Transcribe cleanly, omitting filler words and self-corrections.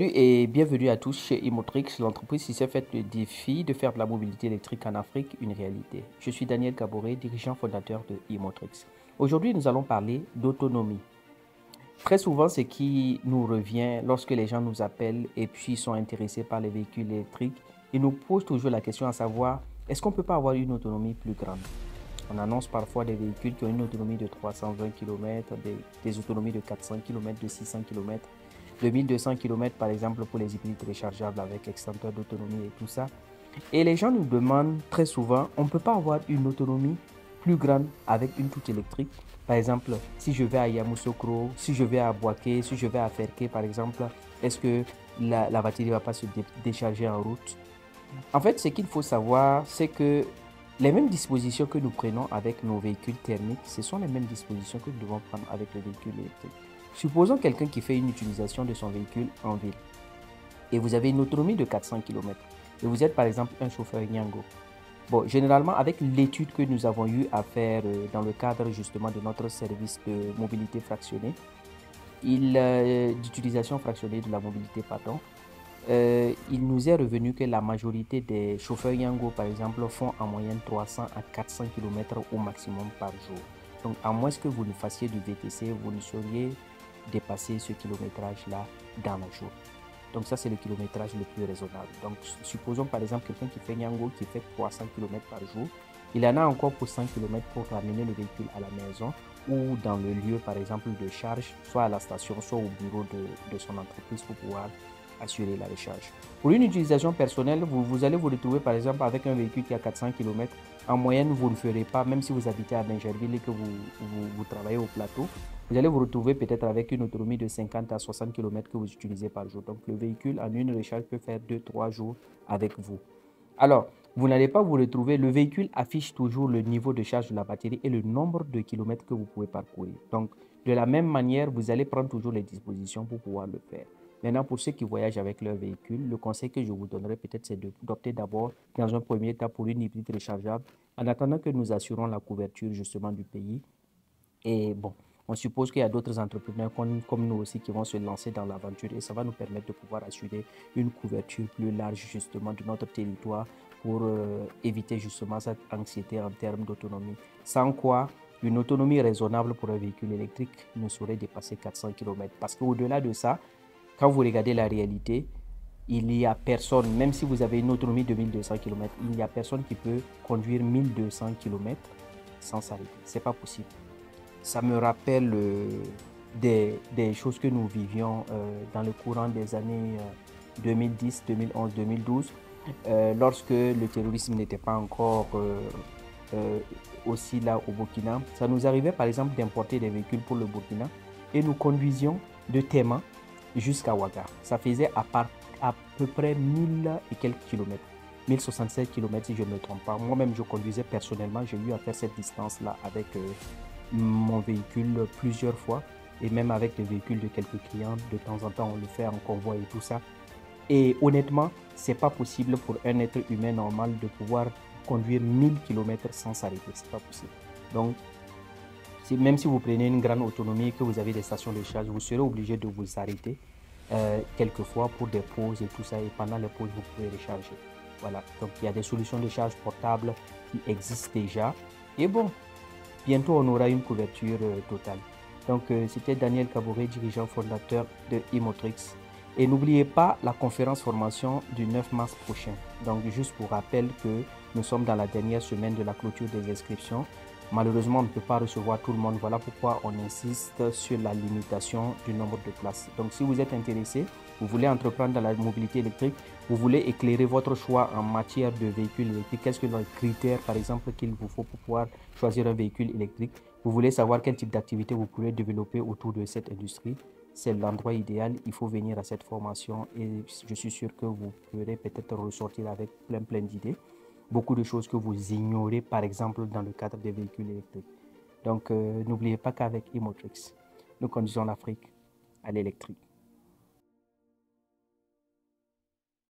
Salut et bienvenue à tous chez Imotrix, l'entreprise qui s'est faite le défi de faire de la mobilité électrique en Afrique une réalité. Je suis Daniel Gaboré, dirigeant fondateur de Imotrix. Aujourd'hui, nous allons parler d'autonomie. Très souvent, ce qui nous revient lorsque les gens nous appellent et puis sont intéressés par les véhicules électriques, ils nous posent toujours la question à savoir, est-ce qu'on ne peut pas avoir une autonomie plus grande? On annonce parfois des véhicules qui ont une autonomie de 320 km, des autonomies de 400 km, de 600 km, de 1200 km par exemple pour les hybrides rechargeables avec extincteur d'autonomie et tout ça. Et les gens nous demandent très souvent, on ne peut pas avoir une autonomie plus grande avec une toute électrique. Par exemple, si je vais à Yamoussoukro, si je vais à Bouaké, si je vais à Ferké par exemple, est-ce que la batterie ne va pas se décharger en route? En fait, ce qu'il faut savoir, c'est que les mêmes dispositions que nous prenons avec nos véhicules thermiques, ce sont les mêmes dispositions que nous devons prendre avec le véhicule électrique. Supposons quelqu'un qui fait une utilisation de son véhicule en ville et vous avez une autonomie de 400 km et vous êtes par exemple un chauffeur Niango. Bon, généralement, avec l'étude que nous avons eu à faire dans le cadre justement de notre service de mobilité fractionnée, d'utilisation fractionnée de la mobilité, pardon, il nous est revenu que la majorité des chauffeurs Yango, par exemple, font en moyenne 300 à 400 km au maximum par jour. Donc, à moins que vous ne fassiez du VTC, vous ne sauriez dépasser ce kilométrage-là dans le jour. Donc, ça, c'est le kilométrage le plus raisonnable. Donc, supposons par exemple quelqu'un qui fait Yango, qui fait 300 km par jour. Il en a encore pour 100 km pour ramener le véhicule à la maison ou dans le lieu, par exemple, de charge, soit à la station, soit au bureau de son entreprise pour pouvoir assurer la recharge. Pour une utilisation personnelle, vous allez vous retrouver par exemple avec un véhicule qui a 400 km. En moyenne, vous ne le ferez pas, même si vous habitez à Bingerville et que vous travaillez au plateau, vous allez vous retrouver peut-être avec une autonomie de 50 à 60 km que vous utilisez par jour. Donc le véhicule en une recharge peut faire 2-3 jours avec vous. Alors, vous n'allez pas vous retrouver, le véhicule affiche toujours le niveau de charge de la batterie et le nombre de kilomètres que vous pouvez parcourir. Donc, de la même manière, vous allez prendre toujours les dispositions pour pouvoir le faire. Maintenant, pour ceux qui voyagent avec leur véhicule, le conseil que je vous donnerai peut-être, c'est d'opter d'abord, dans un premier temps, pour une hybride rechargeable, en attendant que nous assurons la couverture justement du pays. Et bon, on suppose qu'il y a d'autres entrepreneurs comme nous aussi qui vont se lancer dans l'aventure et ça va nous permettre de pouvoir assurer une couverture plus large justement de notre territoire pour éviter justement cette anxiété en termes d'autonomie. Sans quoi, une autonomie raisonnable pour un véhicule électrique ne saurait dépasser 400 km. Parce qu'au-delà de ça, quand vous regardez la réalité, il n'y a personne, même si vous avez une autonomie de 1200 km, il n'y a personne qui peut conduire 1200 km sans s'arrêter. Ce n'est pas possible. Ça me rappelle des choses que nous vivions dans le courant des années 2010, 2011, 2012, lorsque le terrorisme n'était pas encore aussi là au Burkina. Ça nous arrivait par exemple d'importer des véhicules pour le Burkina et nous conduisions de Tema jusqu'à Ouaga. Ça faisait à peu près 1000 et quelques kilomètres. 1067 km si je ne me trompe pas. Moi-même, je conduisais personnellement. J'ai eu à faire cette distance-là avec mon véhicule plusieurs fois. Et même avec les véhicules de quelques clients, de temps en temps, on le fait en convoi et tout ça. Et honnêtement, ce n'est pas possible pour un être humain normal de pouvoir conduire 1000 km sans s'arrêter. Ce n'est pas possible. Donc, même si vous prenez une grande autonomie et que vous avez des stations de charge, vous serez obligé de vous arrêter quelquefois pour des pauses et tout ça. Et pendant les pauses, vous pouvez recharger. Voilà. Donc, il y a des solutions de charge portables qui existent déjà. Et bon, bientôt, on aura une couverture totale. Donc, c'était Daniel Gaboré, dirigeant fondateur de Imotrix. Et n'oubliez pas la conférence formation du 9 mars prochain. Donc, juste pour rappel que nous sommes dans la dernière semaine de la clôture des inscriptions. Malheureusement, on ne peut pas recevoir tout le monde. Voilà pourquoi on insiste sur la limitation du nombre de places. Donc, si vous êtes intéressé, vous voulez entreprendre dans la mobilité électrique, vous voulez éclairer votre choix en matière de véhicule électrique, quels sont les critères, par exemple, qu'il vous faut pour pouvoir choisir un véhicule électrique, vous voulez savoir quel type d'activité vous pouvez développer autour de cette industrie, c'est l'endroit idéal. Il faut venir à cette formation et je suis sûr que vous pourrez peut-être ressortir avec plein d'idées. Beaucoup de choses que vous ignorez, par exemple, dans le cadre des véhicules électriques. Donc, n'oubliez pas qu'avec Imotrix, nous conduisons l'Afrique à l'électrique.